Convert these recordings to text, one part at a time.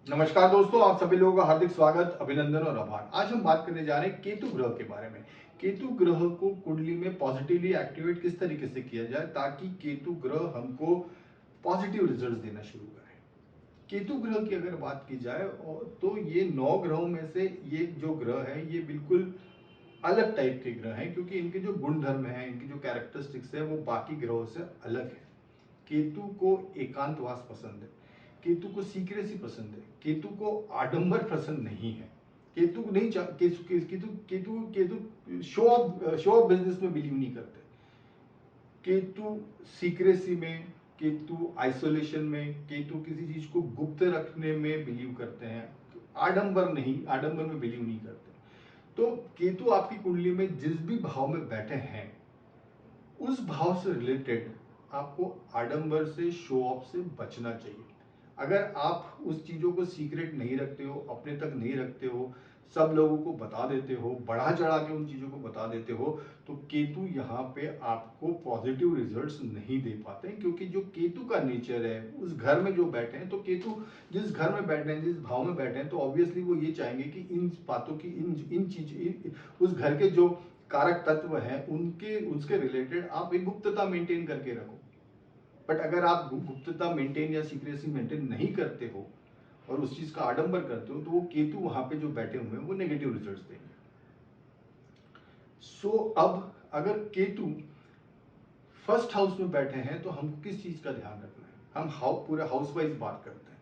नमस्कार दोस्तों, आप सभी लोगों का हार्दिक स्वागत, अभिनंदन और आभार। आज हम बात करने जा रहे हैं केतु ग्रह के बारे में। केतु ग्रह को कुंडली में पॉजिटिवली एक्टिवेट किस तरीके से किया जाए ताकि केतु ग्रह हमको पॉजिटिव रिजल्ट्स देना शुरू करे। केतु ग्रह की अगर बात की जाए तो ये 9 ग्रहों में से ये जो ग्रह है ये बिल्कुल अलग टाइप के ग्रह हैं, क्योंकि इनके जो गुण धर्म है, इनकी जो कैरेक्टरिस्टिक्स है वो बाकी ग्रहों से अलग है। केतु को एकांतवास पसंद है, केतु को सीक्रेसी पसंद है, केतु को आडंबर पसंद नहीं है। केतु को नहीं Ketu Ketu Ketu Ketu show off business में बिलीव नहीं करते। केतु सीक्रेसी में, केतु आइसोलेशन में, केतु किसी चीज को गुप्त रखने में बिलीव करते हैं। आडंबर नहीं, आडंबर में बिलीव नहीं करते। तो केतु आपकी कुंडली में जिस भी भाव में बैठे हैं उस भाव से रिलेटेड आपको आडंबर से, शो ऑफ से बचना चाहिए। अगर आप उस चीजों को सीक्रेट नहीं रखते हो, अपने तक नहीं रखते हो, सब लोगों को बता देते हो, बढ़ा चढ़ा के उन चीजों को बता देते हो, तो केतु यहाँ पे आपको पॉजिटिव रिजल्ट्स नहीं दे पाते हैं। क्योंकि जो केतु का नेचर है, उस घर में जो बैठे हैं, तो केतु जिस घर में बैठे हैं, जिस भाव में बैठे हैं, तो ऑब्वियसली वो ये चाहेंगे कि इन बातों की, उस घर के जो कारक तत्व है उनके उसके रिलेटेड आप एक गुप्तता मेंटेन करके रखो। बट अगर आप गुप्तता मेंटेन या सीक्रेसी मेंटेन नहीं करते हो और उस चीज का आडंबर करते हो, तो वो केतु वहां पे जो बैठे हुए हैं वो नेगेटिव रिजल्ट्स देंगे। अब अगर केतु फर्स्ट हाउस में बैठे हैं तो हमको किस चीज का ध्यान रखना है। हम पूरे हाउस वाइज बात करते हैं।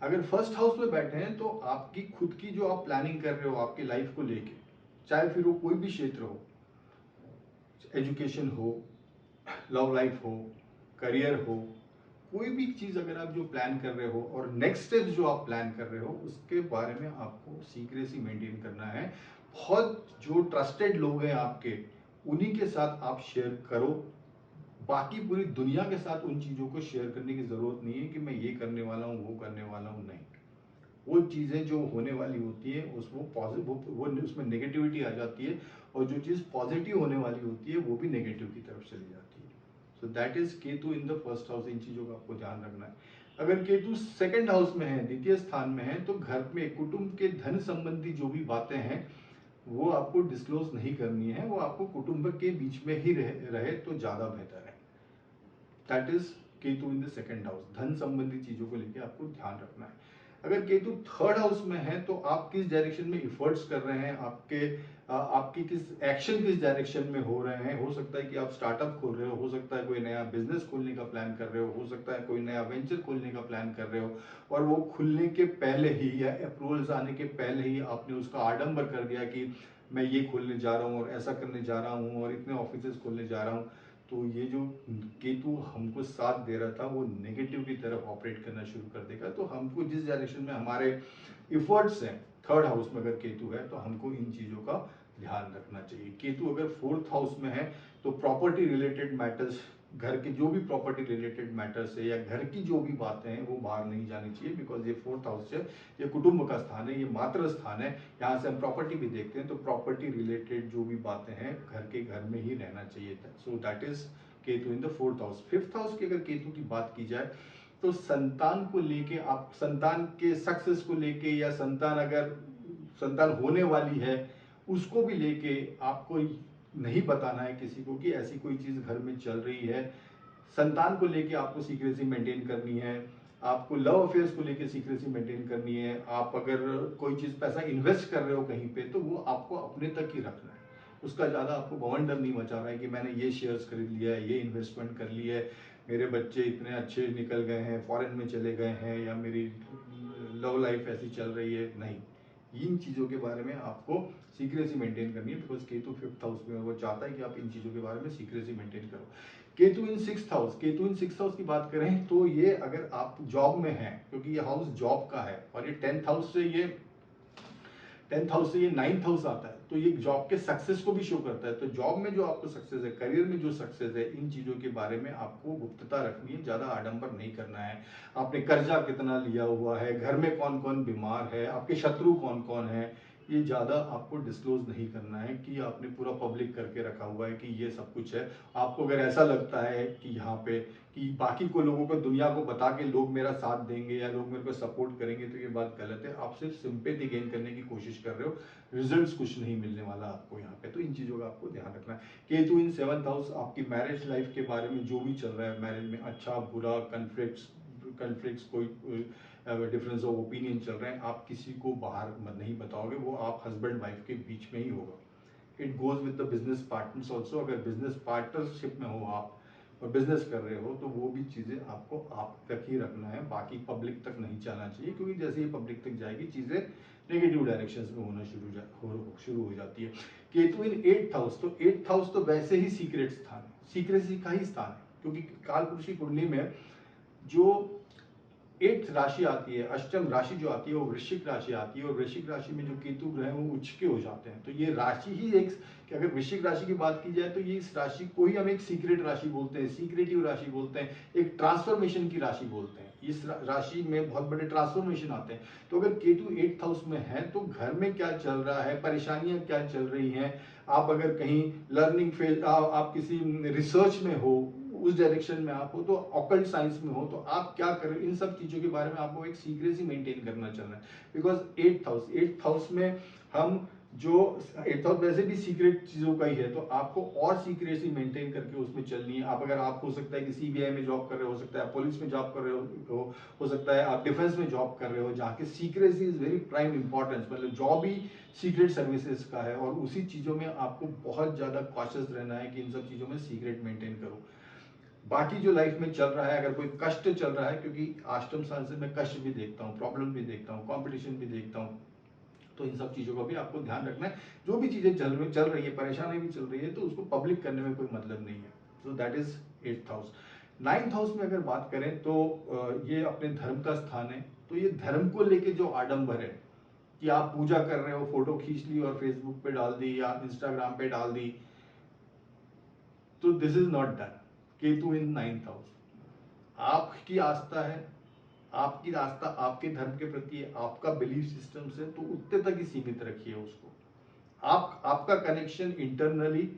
अगर फर्स्ट हाउस में बैठे हैं तो आपकी खुद की जो आप प्लानिंग कर रहे हो आपकी लाइफ को लेके, चाहे फिर वो कोई भी क्षेत्र हो, एजुकेशन हो, लव लाइफ हो, करियर हो, कोई भी चीज अगर आप जो प्लान कर रहे हो और नेक्स्ट स्टेप जो आप प्लान कर रहे हो उसके बारे में आपको सीक्रेसी मेंटेन करना है। बहुत जो ट्रस्टेड लोग हैं आपके, उन्हीं के साथ आप शेयर करो। बाकी पूरी दुनिया के साथ उन चीजों को शेयर करने की जरूरत नहीं है कि मैं ये करने वाला हूँ, वो करने वाला हूँ, नहीं। वो चीजें जो होने वाली होती है उसमें पॉजिटिव, वो उसमें नेगेटिविटी आ जाती है, और जो चीज पॉजिटिव होने वाली होती है वो भी नेगेटिव की तरफ चली जाती है। So that is Ketu in the first house. इन चीजों का आपको ध्यान रखना है। अगर केतु सेकंड हाउस में है, द्वितीय स्थान में है, तो घर में कुटुंब के धन संबंधी जो भी बातें हैं वो आपको डिस्क्लोज नहीं करनी है, वो आपको कुटुंब के बीच में ही रहे तो ज्यादा बेहतर है। That is Ketu in the second house. धन संबंधी चीजों को लेकर आपको ध्यान रखना है। अगर केतु थर्ड हाउस में है तो आप किस डायरेक्शन में इफर्ट्स कर रहे हैं, आपकी किस एक्शन किस डायरेक्शन में हो रहे हैं। हो सकता है कि आप स्टार्टअप खोल रहे हो सकता है कोई नया बिजनेस खोलने का प्लान कर रहे हो सकता है कोई नया वेंचर खोलने का प्लान कर रहे हो, और वो खुलने के पहले ही या अप्रूवल्स आने के पहले ही आपने उसका आडंबर कर दिया कि मैं ये खोलने जा रहा हूँ और ऐसा करने जा रहा हूँ और इतने ऑफिस खोलने जा रहा हूँ। तो ये जो केतु हमको साथ दे रहा था वो नेगेटिव की तरफ ऑपरेट करना शुरू कर देगा। तो हमको जिस डायरेक्शन में हमारे इफर्ट्स हैं, थर्ड हाउस में अगर केतु है तो हमको इन चीजों का ध्यान रखना चाहिए। केतु अगर फोर्थ हाउस में है तो प्रॉपर्टी रिलेटेड मैटर्स, घर के जो भी प्रॉपर्टी रिलेटेड मैटर्स है या घर की जो भी बातें हैं वो बाहर नहीं जानी चाहिए। बिकॉज ये फोर्थ हाउस है, ये कुटुंब का स्थान है, ये मातृ स्थान है। यहाँ से हम प्रॉपर्टी भी देखते हैं, तो प्रॉपर्टी रिलेटेड जो भी बातें हैं घर में ही रहना चाहिए था। सो that is Ketu in the fourth house. Fifth house की अगर केतु की बात की जाए तो संतान को लेके, आप संतान के सक्सेस को लेके, या संतान अगर संतान होने वाली है उसको भी लेके आपको नहीं बताना है किसी को कि ऐसी कोई चीज घर में चल रही है। संतान को लेके आपको सीक्रेसी मेंटेन करनी है। आपको लव अफेयर्स को लेके सीक्रेसी मेंटेन करनी है। आप अगर कोई चीज पैसा इन्वेस्ट कर रहे हो कहीं पे तो वो आपको अपने तक ही रखना है। उसका ज्यादा आपको बवंडर नहीं मचा रहा है कि मैंने ये शेयर्स खरीद लिया है, ये इन्वेस्टमेंट कर ली है, मेरे बच्चे इतने अच्छे निकल गए हैं, फॉरेन में चले गए हैं, या मेरी लव लाइफ ऐसी चल रही है, नहीं। इन चीजों के बारे में आपको सीक्रेसी मेंटेन करनी है। बिकॉज केतु फिफ्थ हाउस में, वो चाहता है कि आप इन चीजों के बारे में सीक्रेसी मेंटेन करो। केतु इन सिक्स्थ हाउस, केतु इन सिक्स्थ हाउस की बात करें तो ये अगर आप जॉब में हैं, क्योंकि ये हाउस जॉब का है और ये टेंथ हाउस से ये नाइन्थ हाउस आता है, तो ये जॉब के सक्सेस को भी शो करता है। तो जॉब में जो आपको सक्सेस है, करियर में जो सक्सेस है, इन चीजों के बारे में आपको गुप्तता रखनी है, ज्यादा आडंबर नहीं करना है। आपने कर्जा कितना लिया हुआ है, घर में कौन कौन बीमार है, आपके शत्रु कौन कौन है, ये ज़्यादा आपको डिस्क्लोज नहीं करना है कि आपने पूरा पब्लिक करके रखा हुआ है कि ये सब कुछ है। आपको अगर ऐसा लगता है कि यहाँ पे कि बाकी को लोगों को दुनिया को बता के लोग मेरा साथ देंगे या लोग मेरे को सपोर्ट करेंगे, तो ये बात गलत है। आप सिर्फ सिंपैथी गेन करने की कोशिश कर रहे हो, रिजल्ट्स कुछ नहीं मिलने वाला आपको यहाँ पे। तो इन चीज़ों का आपको ध्यान रखना है। केतु इन 7th हाउस आपकी मैरिज लाइफ के बारे में जो भी चल रहा है, मैरिज में अच्छा बुरा कन्फ्लिक्ट्स कोई डिफरेंस ऑफ ओपिनियन चल रहे हैं, आप किसी को बाहर नहीं बताओगे, वो आप हस्बैंड वाइफ के बीच में ही होगा। It goes with the business partners also. अगर बिजनेस पार्टनरशिप में हो आप और बिजनेस कर रहे हो, तो वो भी चीज़ें आपको आप तक ही रखना है, बाकी पब्लिक तक नहीं जाना चाहिए, क्योंकि जैसे ही पब्लिक तक जाएगी चीज़ें नेगेटिव डायरेक्शंस में होना शुरू हो जाती है। केतु इन 8th हाउस, तो 8th हाउस तो वैसे ही सीक्रेट स्थान है, सीक्रेसी का ही स्थान है, क्योंकि कालपुरुष की कुंडली में जो 8th राशि आती है, अष्टम राशि जो आती है वो वृश्चिक राशि आती है, और वृश्चिक राशि में जो केतु ग्रह है वो उच्च के हो जाते हैं। तो ये राशि ही एक, कि अगर वृश्चिक राशि की बात की जाए तो ये इस राशि को ही हम एक सीक्रेट राशि बोलते हैं, सीक्रेटिव राशि बोलते हैं, एक ट्रांसफॉर्मेशन की राशि बोलते हैं। इस राशि में बहुत बड़े ट्रांसफॉर्मेशन आते हैं। तो अगर केतु 8th हाउस में है तो घर में क्या चल रहा है, परेशानियां क्या चल रही हैं, आप अगर कहीं लर्निंग फेज, आप किसी रिसर्च में हो, उस डायरेक्शन में आप हो, तो ऑकल्ट साइंस में हो, तो आप क्या करें, इन सब चीज़ों के बारे में आपको एक सीक्रेसी मेंटेन करना चलना है। बिकॉज 8th हाउस में हम जो 8th हाउस वैसे भी सीक्रेट चीज़ों का ही है, तो आपको और सीक्रेसी मेंटेन करके उसमें चलनी है। आप हो सकता है कि सीबीआई में जॉब कर रहे हो सकता है आप पुलिस में जॉब कर रहे हो सकता है आप डिफेंस में जॉब कर रहे हो, जहाँ की secrecy is very prime importance, मतलब जॉब ही सीक्रेट सर्विसेज का है, और उसी चीज़ों में आपको बहुत ज़्यादा कॉशियस रहना है कि इन सब चीज़ों में सीक्रेट मेंटेन करो। बाकी जो लाइफ में चल रहा है, अगर कोई कष्ट चल रहा है, क्योंकि अष्टम स्थान से मैं कष्ट भी देखता हूँ, प्रॉब्लम भी देखता हूँ, कंपटीशन भी देखता हूँ, तो इन सब चीज़ों का भी आपको ध्यान रखना है। जो भी चीज़ें चल रही है, परेशानी भी चल रही है, तो उसको पब्लिक करने में कोई मतलब नहीं है। So that is 8th house. 9th house में अगर बात करें तो ये अपने धर्म का स्थान है। तो ये धर्म को लेके जो आडंबर है कि आप पूजा कर रहे हो, फोटो खींच ली और फेसबुक पे डाल दी या इंस्टाग्राम पे डाल दी, तो this is not done. Ketu in 9th house, आपकी आस्था है, आपकी आस्था आपके धर्म के प्रति है, आपका बिलीफ सिस्टम से, तो उतने तक ही सीमित रखिए उसको। आपका कनेक्शन इंटरनली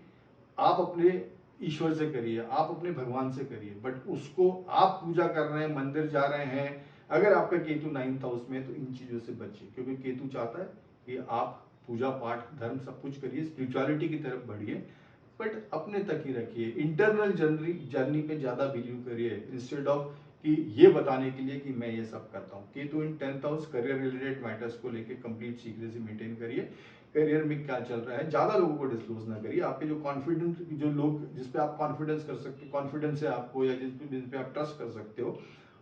आप अपने ईश्वर से करिए, आप अपने भगवान से करिए, बट उसको आप पूजा कर रहे हैं, मंदिर जा रहे हैं, अगर आपका केतु 9th हाउस में है, तो इन चीजों से बचिए, क्योंकि केतु चाहता है कि आप पूजा पाठ धर्म सब कुछ करिए, स्पिरिचुअलिटी की तरफ बढ़िए, बट अपने तक ही रखिए। इंटरनल जर्नी पे ज्यादा बिलीव करिए, इंस्टेड ऑफ कि ये बताने के लिए कि मैं ये सब करता हूँ। केतु इन 10th house, career related matters को लेके कंप्लीट सीक्रेसी मेंटेन करिए। करियर में क्या चल रहा है ज्यादा लोगों को डिस्क्लोज ना करिए। आपके जो कॉन्फिडेंट, जो लोग जिस पे आप कॉन्फिडेंस कर सकते, कॉन्फिडेंस है आपको, या जिस पे आप ट्रस्ट कर सकते हो,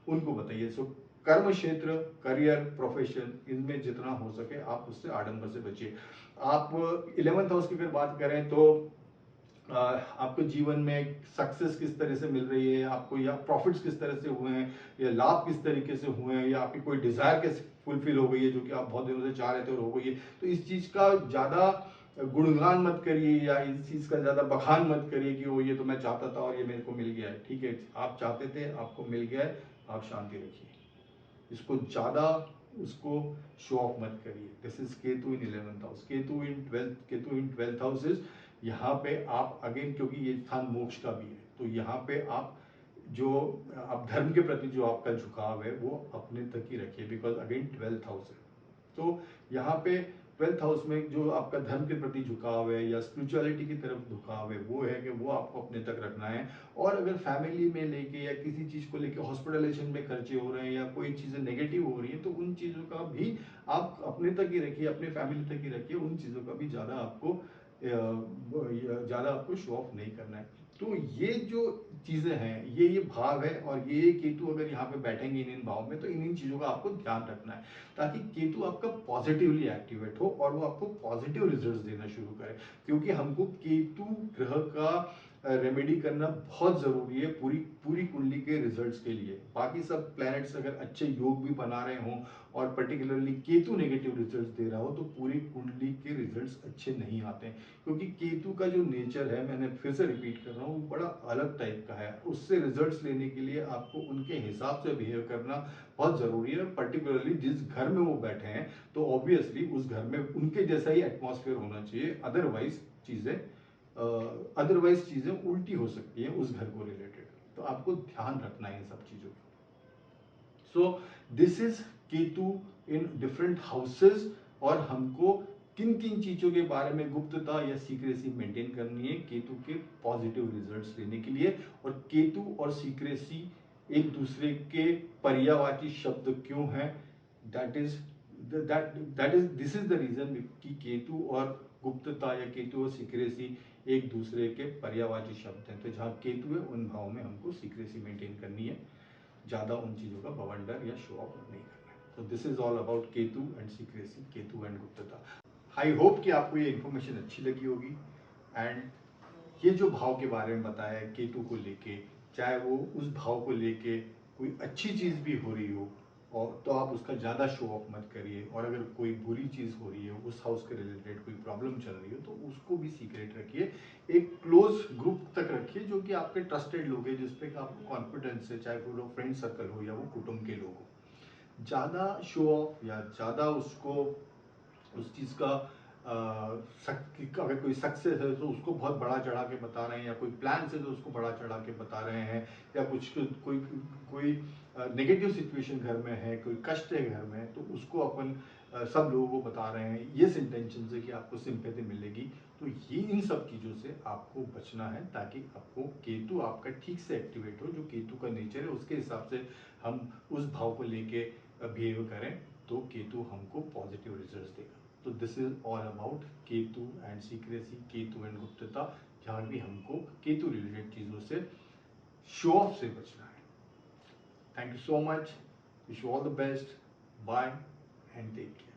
उनको बताइए। सो कर्म क्षेत्र, करियर, प्रोफेशन, इनमें जितना हो सके आप उससे आडंबर से बचिए। आप 11th हाउस की अगर बात करें तो आपको जीवन में सक्सेस किस तरह से मिल रही है आपको, या प्रॉफिट्स किस तरह से हुए हैं, या लाभ किस तरीके से हुए हैं, या आपकी कोई डिजायर कैसे फुलफिल हो गई है जो कि आप बहुत दिनों से चाह रहे थे और हो गई है। तो इस चीज का ज्यादा गुणगान मत करिए, या इस चीज का ज्यादा बखान मत करिए कि वो ये तो मैं चाहता था और ये मेरे को मिल गया है। ठीक है, आप चाहते थे, आपको मिल गया है, आप शांति रखिए, इसको ज्यादा उसको शो ऑफ मत करिए। This is Ketu in 11th house. Ketu in 12th house is, यहाँ पे आप अगेन, क्योंकि ये स्थान मोक्ष का भी है, तो यहाँ पे आप जो आप धर्म के प्रति जो आपका झुकाव है वो अपने तक ही रखिए, बिकॉज अगेन 12th हाउस है। तो यहाँ पे 12th हाउस में जो आपका धर्म के प्रति झुकाव है या स्पिरिचुअलिटी की तरफ झुकाव है, वो है कि वो आपको अपने तक रखना है। और अगर फैमिली में लेके या किसी चीज को लेके हॉस्पिटलाइजेशन में खर्चे हो रहे हैं या कोई चीजें नेगेटिव हो रही है, तो उन चीजों का भी आप अपने तक ही रखिए, अपने फैमिली तक ही रखिए। उन चीजों का भी ज्यादा आपको शो ऑफ नहीं करना है। तो ये जो चीजें हैं, ये भाव है, और ये केतु अगर यहाँ पे बैठेंगे इन भाव में, तो इन चीजों का आपको ध्यान रखना है, ताकि केतु आपका पॉजिटिवली एक्टिवेट हो और वो आपको पॉजिटिव रिजल्ट्स देना शुरू करे। क्योंकि हमको केतु ग्रह का रेमेडी करना बहुत ज़रूरी है पूरी पूरी कुंडली के रिजल्ट्स के लिए। बाकी सब प्लैनेट्स अगर अच्छे योग भी बना रहे हों और पर्टिकुलरली केतु नेगेटिव रिजल्ट्स दे रहा हो तो पूरी कुंडली के रिजल्ट्स अच्छे नहीं आते हैं, क्योंकि केतु का जो नेचर है, मैंने फिर से रिपीट कर रहा हूँ, वो बड़ा अलग टाइप का है। उससे रिजल्ट्स लेने के लिए आपको उनके हिसाब से बिहेव करना बहुत ज़रूरी है। पर्टिकुलरली जिस घर में वो बैठे हैं तो ऑब्वियसली उस घर में उनके जैसा ही एटमॉस्फेयर होना चाहिए, अदरवाइज चीजें उल्टी हो सकती हैं उस घर को रिलेटेड। तो आपको ध्यान रखना है इन सब चीजों का। So this is Ketu in different houses, और हमको किन किन चीजों के बारे में गुप्तता या सीक्रेसी मेंटेन करनी है केतु के पॉजिटिव रिजल्ट्स लेने के लिए। और केतु और सीक्रेसी एक दूसरे के पर्यायवाची शब्द क्यों है, that is this is the reason कि केतु और गुप्तता या केतु और सीक्रेसी एक दूसरे के पर्यायवाची शब्द हैं। तो जहां केतु है उन भाव में हमको सीक्रेसी मेंटेन करनी है, ज्यादा उन चीजों का बवंडर या शो ऑफ नहीं करना है। तो this is all about Ketu and secrecy, Ketu and गुप्तता। आई होप कि आपको ये इन्फॉर्मेशन अच्छी लगी होगी। एंड ये जो भाव के बारे में बताया है केतु को लेके, चाहे वो उस भाव को लेके कोई अच्छी चीज भी हो रही हो और तो आप उसका ज़्यादा शो ऑफ मत करिए, और अगर कोई बुरी चीज़ हो रही है उस हाउस के रिलेटेड कोई प्रॉब्लम चल रही हो तो उसको भी सीक्रेट रखिए, एक क्लोज ग्रुप तक रखिए जो कि आपके ट्रस्टेड लोग हैं, जिसपे आपको कॉन्फिडेंस है, चाहे वो फ्रेंड सर्कल हो या वो कुटुंब के लोग हो। ज़्यादा शो ऑफ या ज़्यादा उसको उस चीज़ का अगर कोई सक्सेस है तो उसको बहुत बड़ा चढ़ा के बता रहे हैं, या कोई प्लान है तो उसको बड़ा चढ़ा के बता रहे हैं, या कुछ कोई कोई नेगेटिव सिचुएशन घर में है, कोई कष्ट है घर में, तो उसको अपन सब लोगों को बता रहे हैं ये इंटेंशन से कि आपको सिंपैथी मिलेगी। तो ये इन सब चीज़ों से आपको बचना है, ताकि आपको केतु आपका ठीक से एक्टिवेट हो, जो केतु का नेचर है उसके हिसाब से हम उस भाव को लेके बिहेव करें तो केतु हमको पॉजिटिव रिजल्ट्स देगा। तो this is all about Ketu and secrecy, Ketu and गुप्तता, जहाँ भी हमको केतु रिलेटेड चीज़ों से शो ऑफ से बचना है। Thank you so much, wish you all the best, bye and take care.